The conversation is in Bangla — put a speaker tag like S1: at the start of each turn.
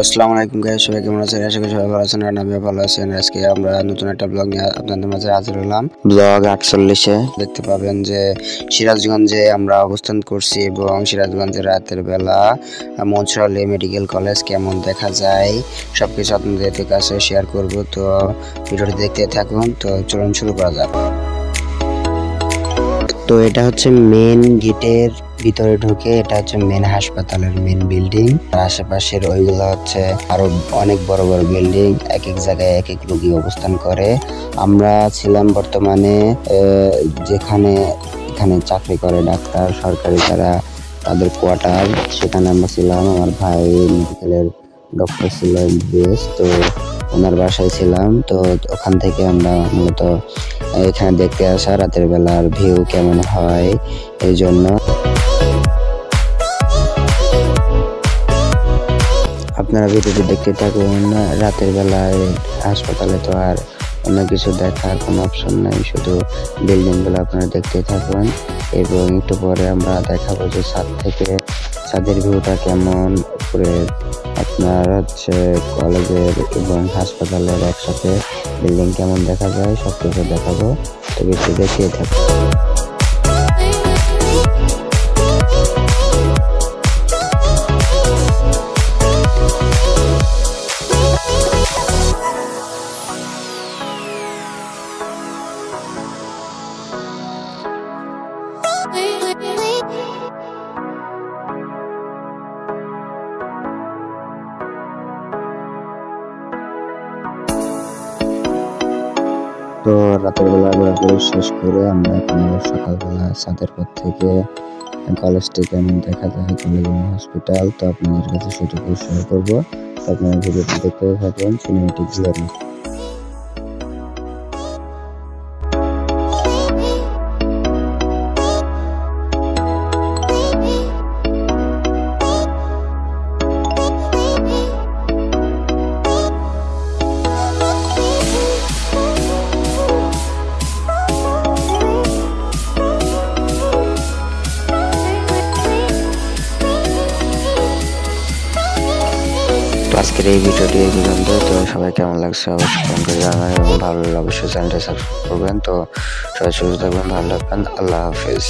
S1: আসসালামু আলাইকুম গাইস, সবাই কেমন আছেন? আশা করি সবাই ভালো আছেন আর আমিও ভালো আছি। আজকে আমরা নতুন একটা ব্লগ নিয়ে আপনাদের মাঝে হাজির হলাম। ব্লগ 48-এ দেখতে পাবেন যে সিরাজগঞ্জে আমরা অবস্থান করছি এবং সিরাজগঞ্জে রাতের বেলা মনসুরালী মেডিকেল কলেজ কেমন দেখা যায় সবকিছু আপনাদের কাছে শেয়ার করব। তো ভিডিওটি দেখতে থাকুন। তো চলুন শুরু করা যাক। তো এটা হচ্ছে মেন গেটের ভিতরে ঢুকে, এটা হচ্ছে মেন হাসপাতালের মেন বিল্ডিং। আর আশেপাশের ওইগুলো হচ্ছে আরো অনেক বড় বড় বিল্ডিং, এক এক জায়গায় এক এক রোগী অবস্থান করে। আমরা ছিলাম বর্তমানে যেখানে এখানে চাকরি করে ডাক্তার সরকারি, তারা তাদের কোয়ার্টার, সেখানে আমরা ছিলাম। আমার ভাই মেডিকেলের ডক্টর ছিল এমবিবিএস, তো ওনার বাসায় ছিলাম। তো ওখান থেকে আমরা মূলত এখানে দেখতে আসা রাতের বেলার ভিউ কেমন হয় এই জন্য। আপনারা ভিডিওটি দেখতে থাকুন। রাতের বেলায় হাসপাতালে তো আর অন্য কিছু দেখার কোনো অপশন নাই, শুধু বিল্ডিং গুলো আপনারা দেখতে থাকুন এবং একটু পরে আমরা দেখাবো যে ছাদ থেকে ছাদের ভিউটা কেমন। উপরে আপনার হচ্ছে কলেজের এবং হাসপাতালের একসাথে বিল্ডিং কেমন দেখা যায় সব কিছু দেখাবো। তো বেশি দেখতে থাকুন। তো রাতের বেলা ঘোরাঘুরি শেষ করে আমরা এখন সকালবেলা ছাদের পর থেকে কলেজটি কেমন দেখা যায়, কলেজ এবং হসপিটাল, তো আপনাদের কাছে সেটুকু শেয়ার করবো। আপনারা ভিডিওটি দেখতে থাকুন সিনেমেটিক ভিউর। আজকের এই ভিডিওটি এই পর্যন্ত। তো সবাই কেমন লাগছে অবশ্যই কমেন্ট করে জানাবেন এবং ভালো লাগলে অবশ্যই চ্যানেলটা সাবস্ক্রাইব করবেন। তো সবাই সুস্থ থাকবেন, ভালো থাকবেন, আল্লাহ হাফেজ।